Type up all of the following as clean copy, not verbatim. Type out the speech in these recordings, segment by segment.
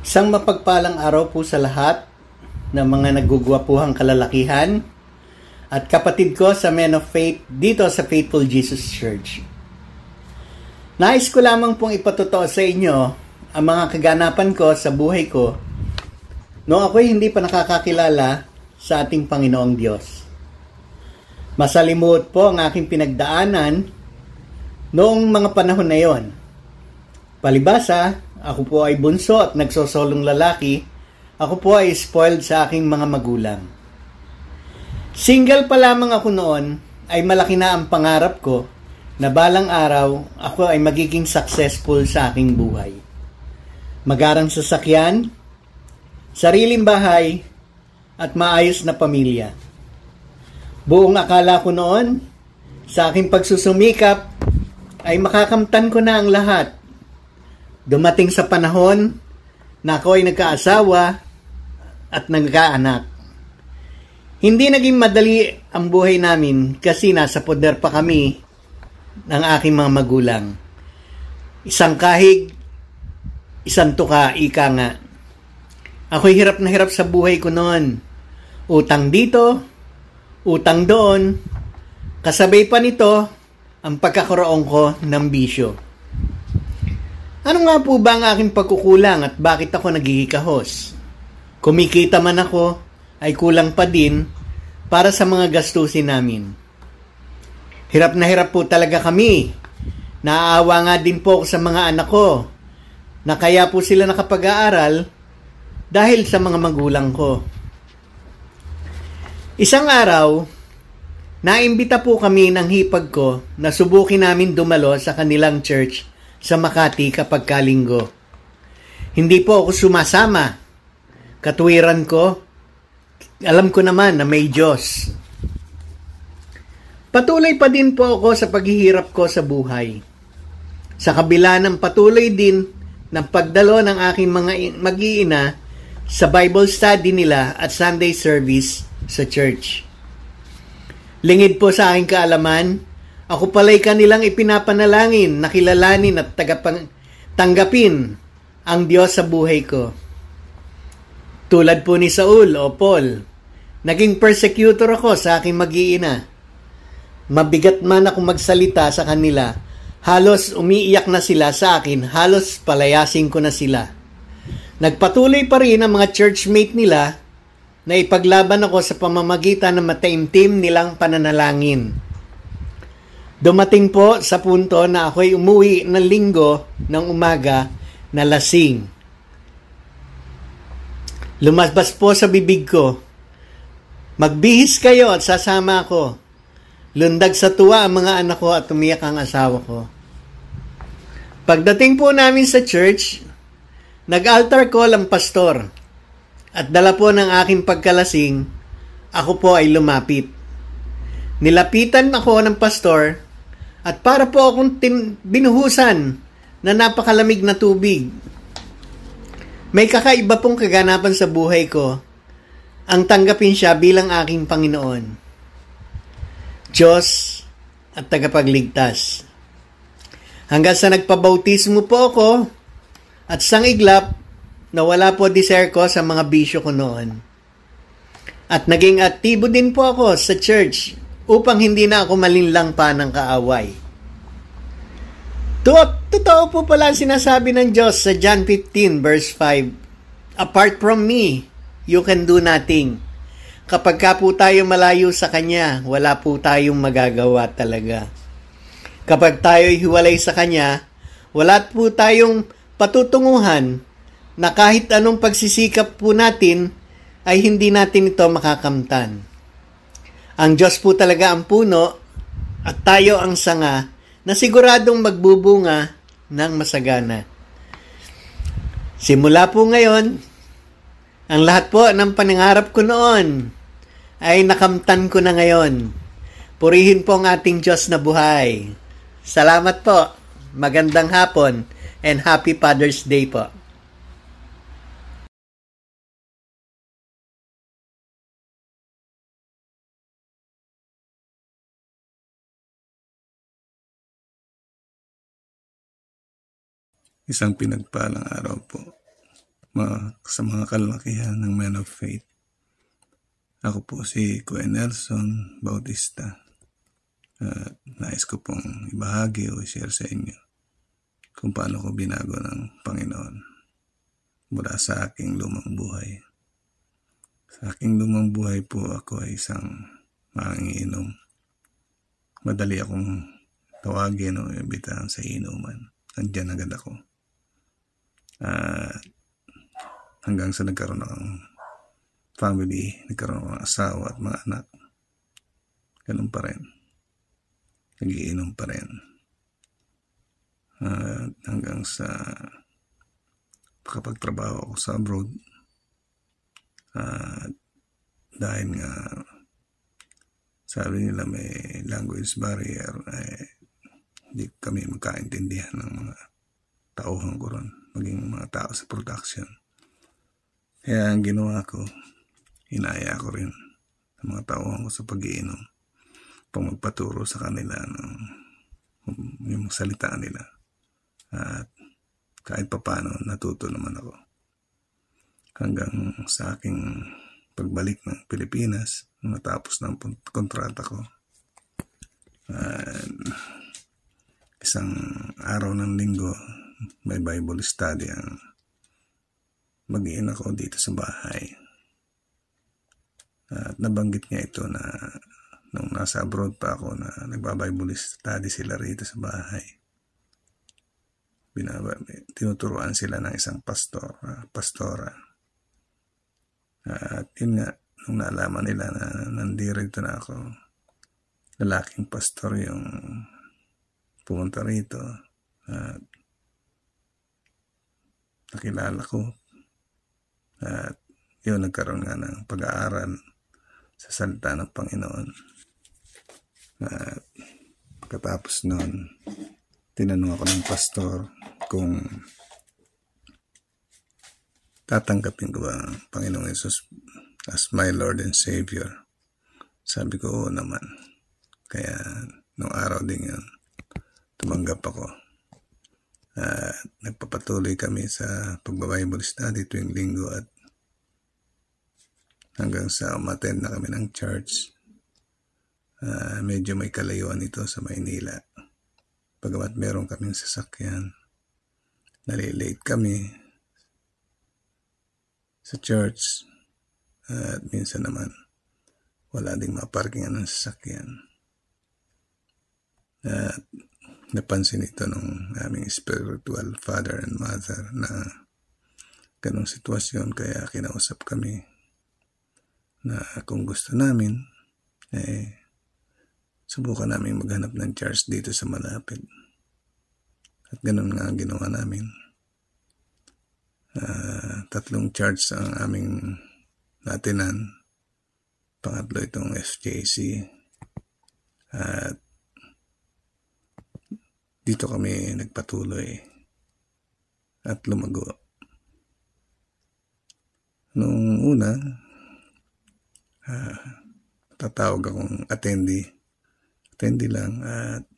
Isang mapagpalang araw po sa lahat ng mga nagugwapuhang kalalakihan at kapatid ko sa Men of Faith dito sa Faithful Jesus Church. Nais ko lamang pong ipatotoo sa inyo ang mga kaganapan ko sa buhay ko noong ako'y hindi pa nakakakilala sa ating Panginoong Diyos. Masalimuot po ang aking pinagdaanan noong mga panahon na yon. Palibasa, ako po ay bunso at nagsosolong lalaki. Ako po ay spoiled sa aking mga magulang. Single pa lamang ako noon ay malaki na ang pangarap ko na balang araw ako ay magiging successful sa aking buhay. Magarang sasakyan, sariling bahay, at maayos na pamilya. Buong akala ko noon, sa aking pagsusumikap, ay makakamtan ko na ang lahat. Dumating sa panahon na ako ay nagkaasawa at nagkaanak. Hindi naging madali ang buhay namin kasi nasa poder pa kami ng aking mga magulang. Isang kahig, isang tuka, ika nga. Ako'y hirap na hirap sa buhay ko noon. Utang dito, utang doon. Kasabay pa nito ang pagkakaroon ko ng bisyo. Ano nga po ba ang aking pagkukulang at bakit ako nagigikahos? Kumikita man ako, ay kulang pa din para sa mga gastusin namin. Hirap na hirap po talaga kami. Naaawa nga din po ako sa mga anak ko, na kaya po sila nakapag-aaral dahil sa mga magulang ko. Isang araw, naimbita po kami ng hipag ko na subukin namin dumalo sa kanilang church sa Makati kapag kalinggo. Hindi po ako sumasama. Katuwiran ko, alam ko naman na may Diyos. Patuloy pa din po ako sa paghihirap ko sa buhay. Sa kabila ng patuloy din ng pagdalo ng aking mga mag-iina sa Bible study nila at Sunday service sa church. Lingid po sa aking kaalaman, ako pala'y kanilang ipinapanalangin, nakilalanin at tanggapin ang Diyos sa buhay ko. Tulad po ni Saul o Paul, naging persecutor ako sa aking mag-iina. Mabigat man ako magsalita sa kanila, halos umiiyak na sila sa akin, halos palayasin ko na sila. Nagpatuloy pa rin ang mga churchmate nila na ipaglaban ako sa pamamagitan ng mataimtim nilang pananalangin. Dumating po sa punto na ako'y umuwi ng linggo ng umaga na lasing. Lumabas po sa bibig ko, magbihis kayo at sasama ako. Lundag sa tuwa ang mga anak ko at umiyak ang asawa ko. Pagdating po namin sa church, nag-altar call ang pastor. At dala po ng aking pagkalasing, ako po ay lumapit. Nilapitan ako ng pastor at para po akong binuhusan na napakalamig na tubig. May kakaiba pong kaganapan sa buhay ko ang tanggapin siya bilang aking Panginoon, Diyos at tagapagligtas. Hanggang sa nagpabautismo po ako at sang iglap, nawala po desire ko sa mga bisyo ko noon. At naging aktibo din po ako sa church upang hindi na ako malinlang pa ng kaaway. Totoo po pala ang sinasabi ng Diyos sa John 15 verse 5, apart from me, you can do nothing. Kapag ka po tayo malayo sa Kanya, wala po tayong magagawa talaga. Kapag tayo hiwalay sa Kanya, wala po tayong patutunguhan na kahit anong pagsisikap po natin ay hindi natin ito makakamtan. Ang Diyos po talaga ang puno at tayo ang sanga na siguradong magbubunga ng masagana. Simula po ngayon, ang lahat po ng panangarap ko noon ay nakamtan ko na ngayon. Purihin po ang ating Diyos na buhay. Salamat po. Magandang hapon and Happy Father's Day po. Isang pinagpalang araw po. sa mga kalalakihan ng Men of Faith. Ako po si Kuya Nelson Bautista. Nais ko pong ibahagi o i-share sa inyo kung paano ko binago ng Panginoon mula sa aking lumang buhay. Sa aking lumang buhay po, ako ay isang manginginom. Madali akong tawagin o imbitahan sa inuman. Nandiyan agad ako. Hanggang sa nagkaroon ng family, nagkaroon ng asawa at mga anak. Ganun pa rin. Nagiinom pa rin. Hanggang sa makapagtrabaho ako sa abroad. Dahil nga sabi nila may language barrier, hindi kami magkaintindihan ng mga tauhan ko ron, maging mga tao sa production. Kaya ang ginawa ko, inaya ko rin ang mga tauhan ko sa pag-iinom, pang magpaturo sa kanila ng yung salita nila. At kahit papano, natuto naman ako. Hanggang sa aking pagbalik ng Pilipinas, matapos ng kontrata ko, isang araw ng linggo, may Bible study ang mag-iin ako dito sa bahay. At nabanggit niya ito na nung nasa abroad pa ako na nagba-Bible study sila rito sa bahay. Tinuturuan sila ng isang pastora. At yun nga, nung naalaman nila na nandirito na ako, lalaking pastor yung pumunta rito. At nakilala ko. At yun, nagkaroon nga ng pag-aaral sa salita ng Panginoon. At pagkatapos nun, tinanong ako ng pastor kung tatanggapin ko ba ang Panginoong Yesus as my Lord and Savior. Sabi ko, oo naman. Kaya nung araw din yun, tumanggap ako. Nagpapatuloy kami sa pagba-Bible study tuwing linggo at hanggang sa umattend na kami ng church. Medyo may kalayuan ito sa Maynila. Pagamat meron kaming sasakyan, nalilate kami sa church at minsan naman wala ding maparkingan ng sasakyan. At napansin ito nung aming spiritual father and mother na ganong sitwasyon, kaya kinausap kami na kung gusto namin subukan namin maghanap ng church dito sa malapit. At ganun nga ang ginawa namin. 3 church ang aming natinan. Pangatlo itong FJC. At dito kami nagpatuloy at lumago. Nung una, tatawag akong attendee lang at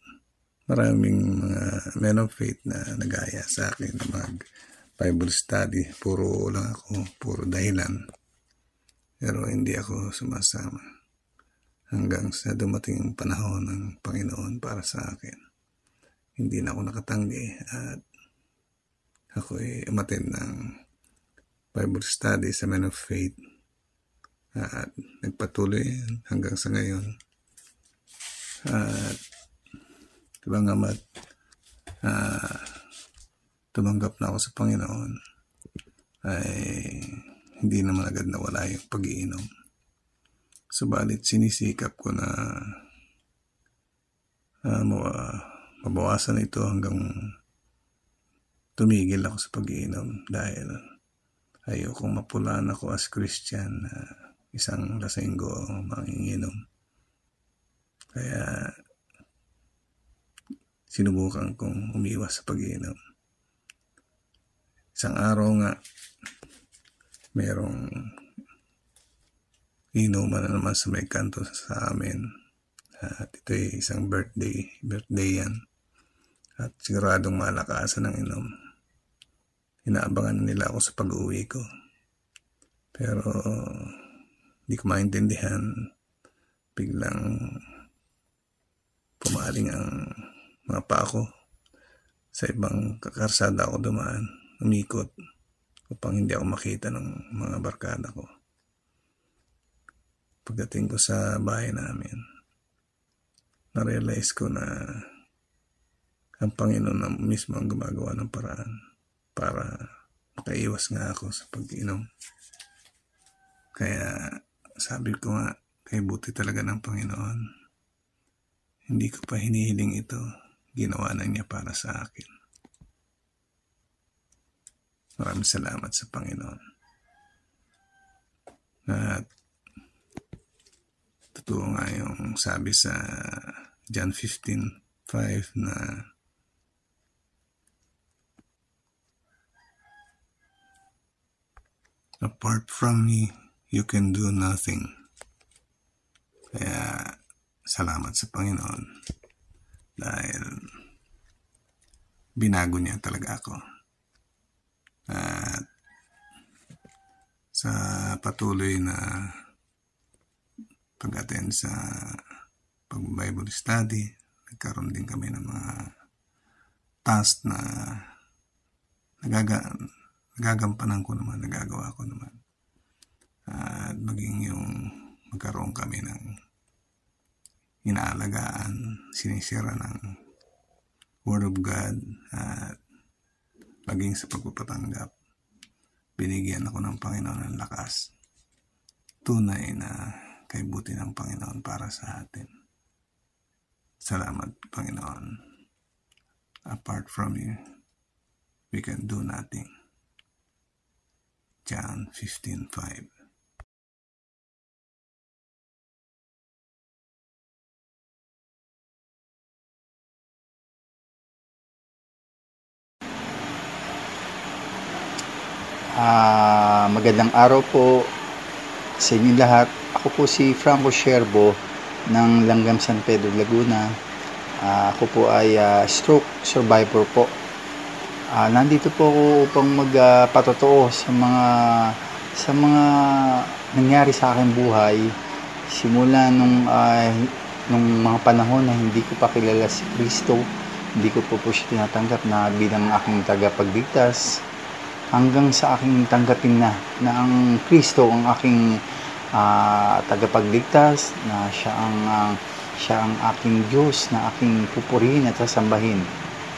maraming mga men of faith na nagaya sa akin na mag-Bible study. Puro lang ako, puro dahilan. Pero hindi ako sumasama hanggang sa dumating ang panahon ng Panginoon para sa akin. Hindi na ako nakatanggi at ako ay umattend ng Bible study sa men of faith at nagpatuloy hanggang sa ngayon. At Abangamat tumanggap na ako sa Panginoon, ay hindi naman agad nawala yung pag-iinom. Subalit sinisikap ko na mabawasan ito hanggang tumigil ako sa pag-iinom dahil ayokong mapulaan ako as Christian na isang lasenggo manginginom. Kaya sinubukan kong umiwas sa pag-iinom. Isang araw nga, merong inuman na naman sa may kanto sa amin. At ito ay isang birthday yan. At siguradong malakasan ng inom. inaabangan nila ako sa pag-uwi ko. Pero hindi ko maintindihan, biglang pumaling ang mga paa ko. Sa ibang karsada ako dumaan, umikot upang hindi ako makita ng mga barkada ko. Pagdating ko sa bahay namin, na-realize ko na ang Panginoon na mismo ang gumagawa ng paraan para makaiwas nga ako sa pag-inom. Kaya sabi ko nga, kay buti talaga ng Panginoon. Hindi ko pa hinihiling ito, ginawa na niya para sa akin. Maraming salamat sa Panginoon. At totoo nga yung sabi sa John 15:5 na apart from me, you can do nothing. Kaya salamat sa Panginoon dahil binago niya talaga ako. At sa patuloy na pag-attend sa pag-Bible study, nagkaroon din kami ng mga task na nagagampanan ko naman, nagagawa ko naman. At maging yung magkaroon kami ng inaalagaan, sinisira ng Word of God, at maging sa pagpapatanggap, binigyan ako ng Panginoon ng lakas. Tunay na kaibuti ng Panginoon para sa atin. Salamat, Panginoon. Apart from you, we can do nothing. John 15:5. Magandang araw po sa inyo lahat. Ako po si Franco Sherbo ng Langgam San Pedro, Laguna. Ako po ay stroke survivor po. Nandito po ako upang magpatotoo sa mga nangyari sa aking buhay simula nung mga panahon na hindi ko pa kilala si Kristo, hindi ko po siya tinatanggap na bilang aking tagapagligtas, hanggang sa aking tanggapin na ang Kristo ang aking tagapagligtas, na siya ang aking Diyos na aking pupurihin at sasambahin.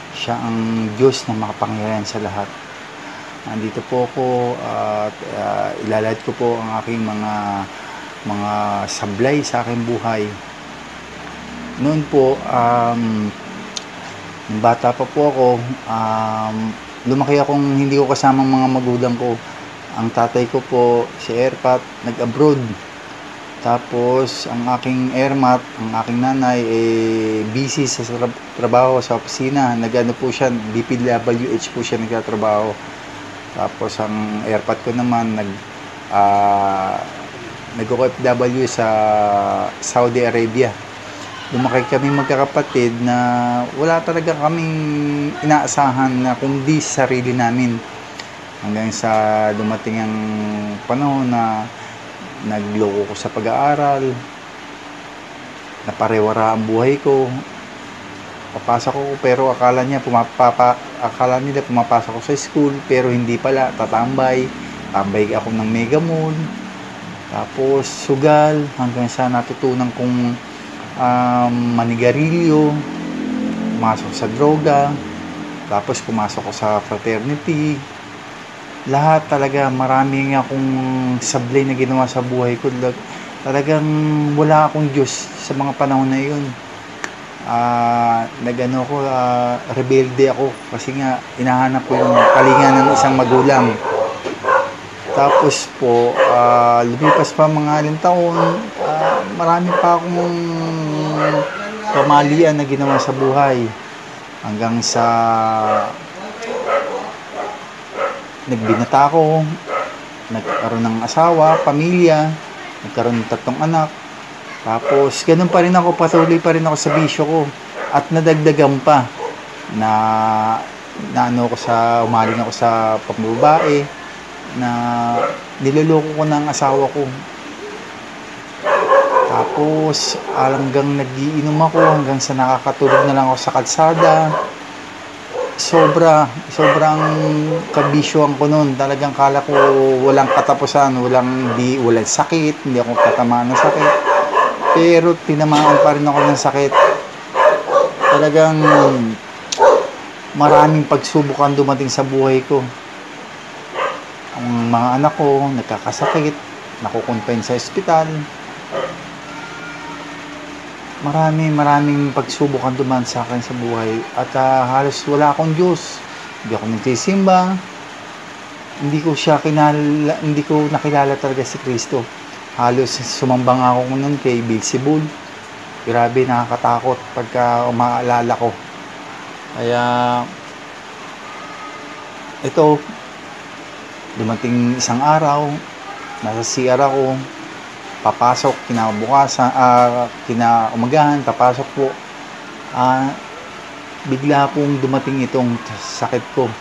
Siya ang Diyos na makapangyarihan sa lahat. Nandito po ako at ilalahad ko po ang aking mga sablay sa aking buhay. Noon po, nung bata pa po ako, lumaki akong hindi ko kasama mga magulang ko. Ang tatay ko po, si Erpat, nag-abroad. Tapos, ang aking Ermat, ang aking nanay, busy sa trabaho sa opisina. Nag-ano po siya, DPWH po siya nagtatrabaho. Tapos, ang Erpat ko naman, nag-OFW sa Saudi Arabia. Lumaki kami magkakapatid na wala talaga kaming inaasahan na kundi sarili namin. Hanggang sa dumating ang panahon na nagloko ko sa pag-aaral, naparewara ang buhay ko. Papasok ko pero akala nila pumapasok ko sa school, pero hindi pala, tambay ako ng Mega Mall. Tapos sugal, hanggang sa natutunan kong manigarilyo, pumasok sa droga, tapos pumasok ko sa fraternity. Lahat talaga, maraming akong sablay na ginawa sa buhay ko. Talagang wala akong Diyos sa mga panahon na yun. Rebelde ako kasi nga inahanap ko yung kalinga ng isang magulang. Tapos po, lumipas pa mga ilang taon, marami pa akong kamalian na ginawa sa buhay. Hanggang sa nagbinata ako, nagkaroon ng asawa, pamilya, nagkaroon ng 3 anak. Tapos, ganun pa rin ako, patuloy pa rin ako sa bisyo ko. At nadagdagan pa na umaling ako sa pambabae, na niloloko ko ng asawa ko. Tapos hanggang nagiinom ako, hanggang sa nakakatulog na lang ako sa kalsada. Sobrang kabisyoan ko noon. Talagang kala ko walang katapusan, walang sakit, hindi ako tatamaan ng sakit. Pero tinamaan pa rin ako ng sakit. Talagang maraming pagsubok ang dumating sa buhay ko. Ang mga anak ko nagkakasakit, nakukonfine sa ospital. Maraming pagsubok ang dumaan sa akin sa buhay. At halos wala akong Diyos. Hindi ako nagsisimba. Hindi ko nakilala talaga si Kristo. Halos sumambang ako noon kay Beelzebul. Grabe, nakakatakot pagka umaalala ko. Kaya ito, dumating isang araw, nasa CR ako, papasok, kinaumagahan, papasok po. Bigla pong dumating itong sakit ko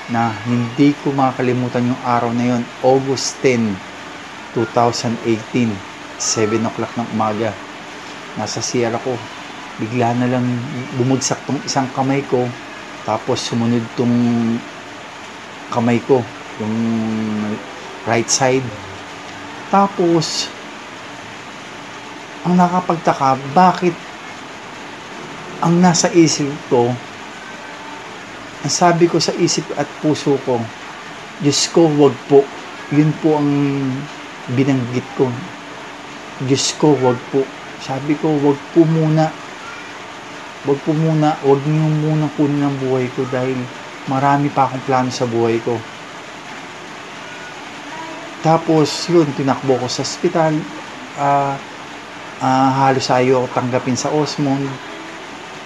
na hindi ko makakalimutan yung araw na yon. August 10, 2018, 7 o'clock ng umaga. Nasa CR ako, bigla na lang bumagsak tong isang kamay ko, tapos sumunod tong kamay ko, yung right side. Tapos ang nakapagtaka, bakit ang nasa isip ko, ang sabi ko sa isip at puso ko, Diyos ko, wag po. Yun po ang binanggit ko. Diyos ko, wag po. Sabi ko, wag po muna. Wag po muna. Wag niyo muna kunin ang buhay ko dahil marami pa akong plano sa buhay ko. Tapos, yun, tinakbo ko sa ospital. Halos ayaw tanggapin sa Osmond.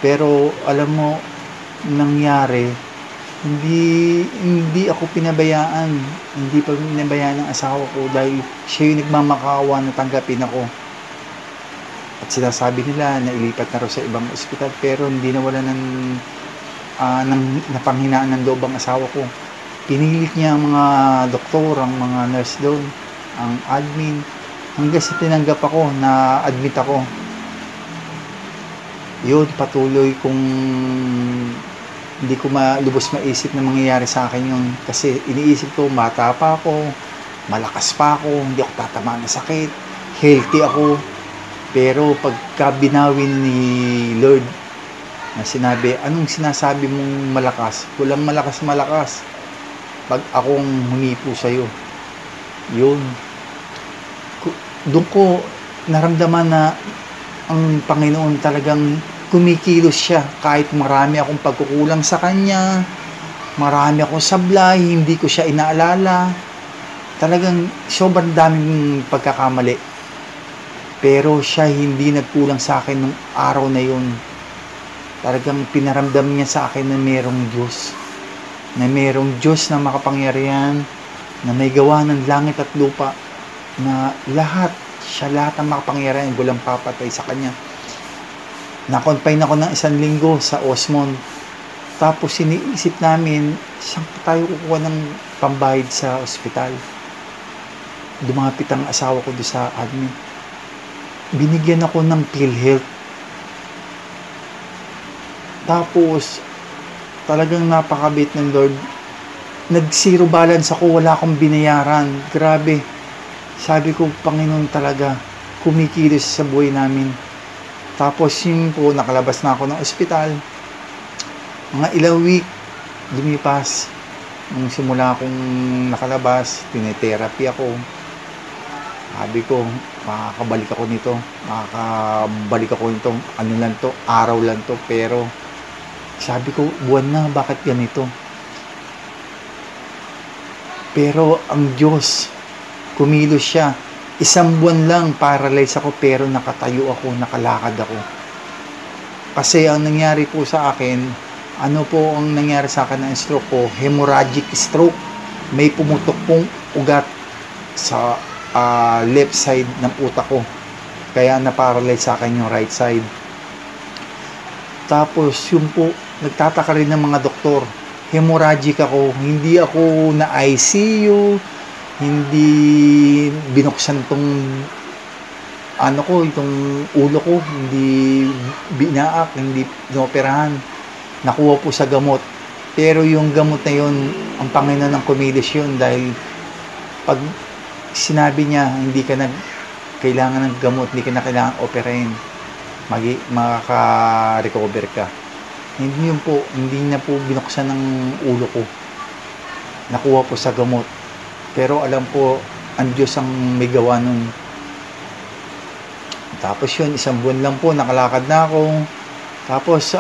Pero, alam mo, nangyari, hindi ako pinabayaan. Hindi pa pinabayaan ng asawa ko dahil siya yung nagmamakaawa na tanggapin ako. At sinasabi nila na ilipat na raw sa ibang ospital, pero hindi nawala ng napanghinaan ng loob ang asawa ko. Pinilit niya ang mga doktor, ang mga nurse doon, ang admin, hanggang sa tinanggap ako, na admit ako. Yun, patuloy kung hindi ko lubos maisip na mangyayari sa akin yun. Kasi iniisip ko, bata pa ako, malakas pa ako, hindi ako tatamaan ng sakit, healthy ako. Pero pagka binawin ni Lord na sinabi, anong sinasabi mong malakas? Walang malakas. Pag akong humipo sa'yo, yun. Doon ko naramdaman na ang Panginoon talagang kumikilos siya. Kahit marami akong pagkukulang sa Kanya, marami akong sablay, hindi ko siya inaalala. Talagang sobrang daming pagkakamali. Pero siya hindi nagkulang sa akin nung araw na yun. Talagang pinaramdam niya sa akin na merong Diyos. Na merong Diyos na makapangyarihan, na may gawa ng langit at lupa, na siya lahat ang makapangyarihan, walang papatay sa Kanya. Na-confine ako ng 1 linggo sa Osmond. Tapos iniisip namin, saan pa tayo kukuha ng pambayad sa ospital? Dumapit ang asawa ko doon sa admin. Binigyan ako ng PhilHealth. Tapos, talagang napakabait ng Lord. Nag-zero balance ako, wala akong binayaran. Grabe. Sabi ko, Panginoon talaga, kumikilos sa buhay namin. Tapos yun po, nakalabas na ako ng ospital. Mga ilang week, lumipas. Nung simula akong nakalabas, tinetherapy ako. Sabi ko, makakabalik ako nito. Ano lang to, araw lang to. Pero, sabi ko, buwan na, bakit ganito? Pero, ang Diyos, kumilos siya. 1 buwan lang, paralyze ako, pero nakatayo ako, nakalakad ako. Kasi ang nangyari po sa akin, ano po ang nangyari sa akin ng stroke ko? Hemorrhagic stroke. May pumutok pong ugat sa left side ng utak ko. Kaya na-paralyze sa akin yung right side. Tapos, yun po, nagtataka rin ng mga doktor. hemorrhagic ako. Hindi ako na ICU, hindi binuksan tong itong ulo ko, hindi binaak, hindi inoperahan. Nakuha po sa gamot. Pero yung gamot na yun, ang Panginoon ng kumilos yun dahil pag sinabi niya hindi ka kailangan ng gamot, hindi ka na kailangan operahin, makaka-recover ka. Hindi yun po, hindi na po binuksan ng ulo ko. Nakuha po sa gamot. Pero alam po, ang Diyos ang may gawa nun. Tapos yun, 1 buwan lang po, nakalakad na ako. Tapos,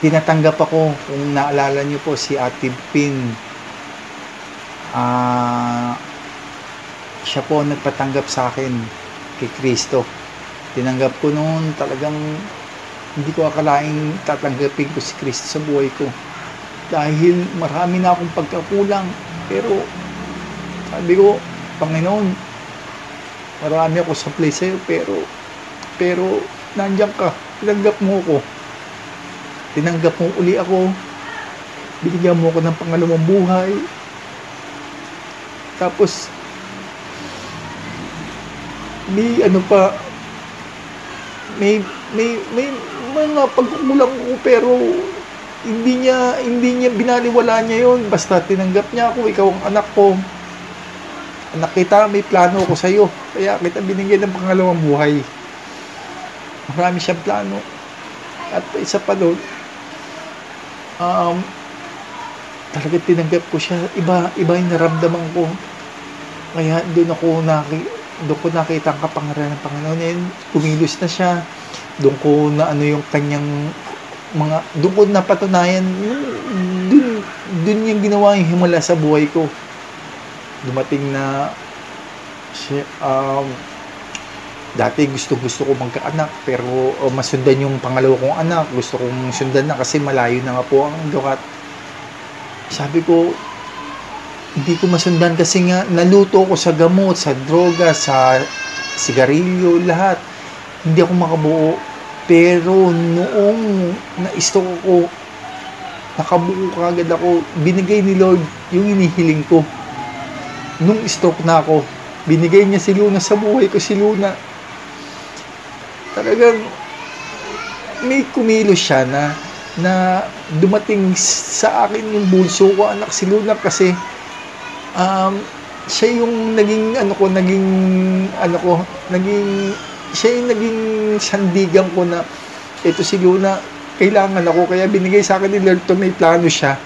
tinatanggap ako, kung naalala niyo po, si Ate Pin. Siya po nagpatanggap sa akin kay Kristo. Tinanggap ko noon, talagang hindi ko akalaing tatanggapin ko si Kristo sa buhay ko. Dahil marami na akong pagkakulang. Pero, sabi ko, Panginoon, marami ako sa place sa'yo, pero, nandiyan ka, tinanggap mo ko. Tinanggap mo uli ako, binigyan mo ko ng pangalawang buhay. Tapos, may mga pagkukulang ko, pero hindi niya binaliwala niya yon. Basta tinanggap niya ako, ikaw ang anak ko. Anak kita, may plano ako sa iyo. Kaya kita binigyan ng pangalawang buhay. Marami siyang plano. At isa pa doon, talaga tinanggap ko siya. Iba yung naramdaman ko. Kaya doon ko nakita ang kapangyarihan ng Panginoon. And kumilos na siya. Doon ko na yung kanyang doon ko napatunayan, doon yung ginawa yung himala sa buhay ko. Dumating na dati gusto ko magkaanak, pero masundan yung pangalawa kong anak, gusto kong sundan na kasi malayo na nga po ang dukat. Sabi ko, hindi ko masundan kasi nga naluto ko sa gamot, sa droga, sa sigarilyo, lahat. Hindi ako makabuo. Pero noong na-stroke ako, nakabuo kagad ako, binigay ni Lord yung inihiling ko. Nung stroke na ako, binigay niya si Luna sa buhay ko, si Luna. Talagang may kumilos siya na dumating sa akin yung bulso ko, anak, si Luna, kasi siya yung siya yung naging sandigan ko na ito si Luna, kailangan ako. Kaya binigay sa akin ni Lord to, may plano siya.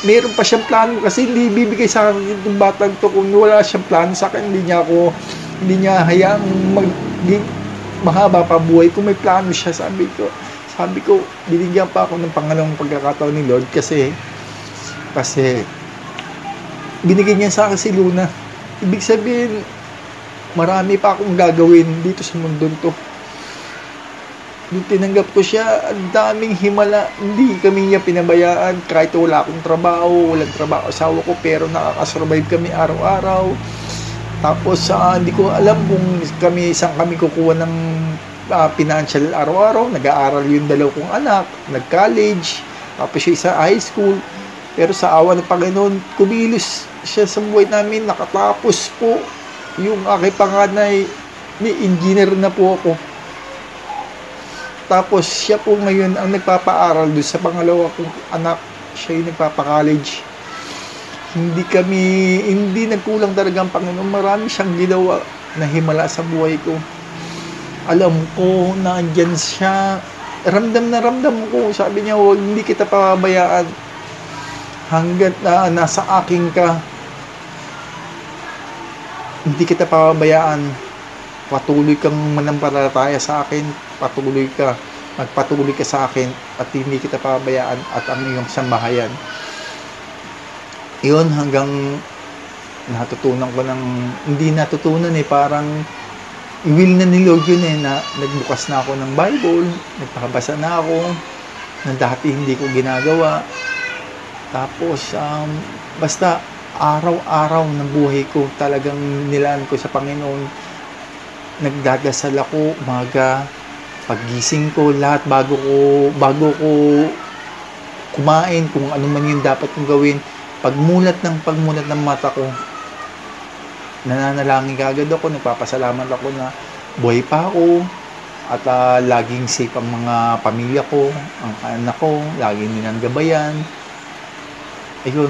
Meron pa siyang plano kasi hindi bibigay sa akin itong batang to kung wala siyang plano sa akin. Hindi niya hayaang maging mahaba pa buhay kung may plano siya. Sabi ko, binigyan pa ako ng pangalawang pagkakataon ni Lord kasi binigay niya sa akin si Luna. Ibig sabihin, marami pa akong gagawin dito sa mundo to. Nung tinanggap ko siya, ang daming himala. Hindi kami niya pinabayaan kahit wala akong trabaho, walang trabaho asawa ko, pero nakakasurvive kami araw-araw. Tapos hindi ko alam kung saan kami kukuha ng financial araw-araw. Nag-aaral yung dalaw kong anak, nag-college, tapos yung isa high school. Pero sa awa ng Panginoon, kumilos siya sa buhay namin. Nakatapos po yung aking panganay, ni engineer na po ako. Tapos siya po ngayon ang nagpapaaral doon sa pangalawa kong anak. Siya yung nagpapa-college. Hindi nagkulang talaga ang Panginoon. Marami siyang ginawa na himala sa buhay ko. Alam ko na andyan siya. Ramdam na ramdam ko. Sabi niya, hindi kita pabayaan hanggat nasa akin ka. Hindi kita pabayaan. Patuloy kang manampalataya sa akin. Magpatuloy ka sa akin at hindi kita pabayaan at ang iyong sambahayan. Iyon hanggang natutunan ko hindi natutunan parang will na ni Lord yun na nagbukas na ako ng Bible, nagpakabasa na ako na dati hindi ko ginagawa. Tapos basta araw-araw ng buhay ko talagang nilaan ko sa Panginoon. Nagdadasal ako umaga, paggising ko, lahat bago ko kumain, kung ano man yung dapat kong gawin. Pagmulat ng mata ko, nananalangin agad ako, nagpapasalamat ako na buhay pa ako, at laging safe ang mga pamilya ko, ang anak ko, laging nilang gabayan. Ayun,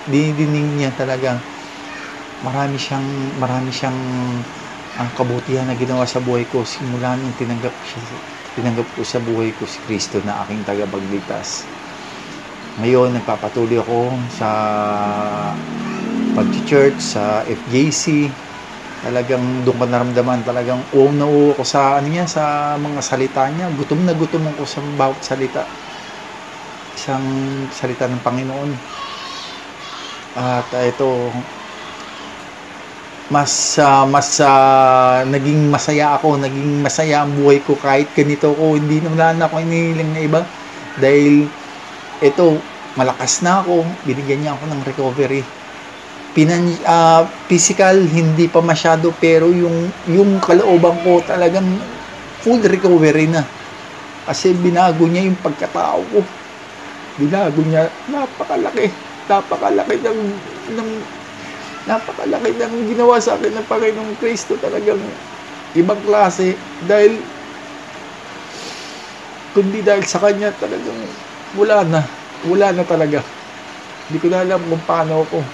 dinidinig niya talaga. Marami siyang ang kabutihan na ginawa sa buhay ko simula nung tinanggap ko sa buhay ko si Kristo na aking tagapagligtas. Ngayon, nagpapatuloy ako sa pag-church, sa FJC. Talagang doon ko naramdaman, talagang nauuwi ako sa sa mga salita niya. Gutom na gutom ako sa bawat salita. Isang salita ng Panginoon. At ito, naging masaya ang buhay ko kahit ganito ko, hindi na ako inihiling na iba. Dahil ito, malakas na ako, binigyan niya ako ng recovery. Physical hindi pa masyado, pero yung kalooban ko talagang full recovery na, kasi binago niya yung pagkatao ko, binago niya. Napakalaki ng ginawa sa akin ng Panginoong Kristo. Talagang ibang klase, dahil kundi dahil sa kanya talagang wala na talaga. Hindi ko na alam kung paano ako.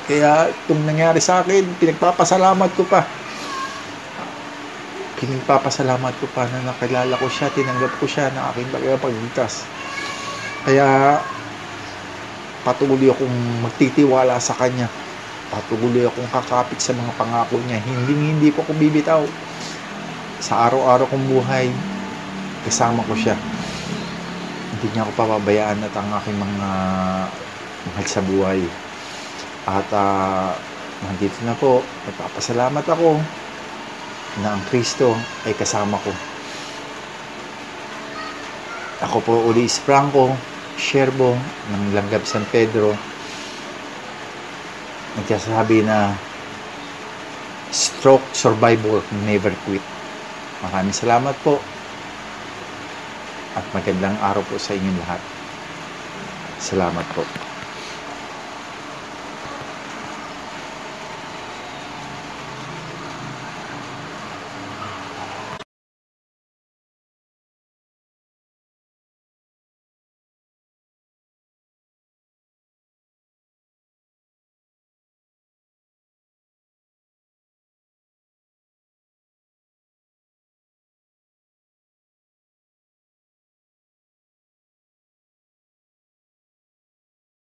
Kaya itong nangyari sa akin, pinagpapasalamat ko pa na nakilala ko siya, tinanggap ko siya na aking tagapagligtas. Kaya patuloy akong magtitiwala sa kanya, patuloy akong kakapit sa mga pangako niya. Hindi ko ako bibitaw. Sa araw-araw kong buhay, kasama ko siya. Hindi niya ako pababayaan at ang aking mga mahal sa buhay. At nandito na po, nagpapasalamat ako na ang Kristo ay kasama ko. Ako po uli si Franco Sherbo ng Langgam San Pedro, nagsasabi na stroke survivor, never quit. Maraming salamat po at magandang araw po sa inyong lahat. Salamat po.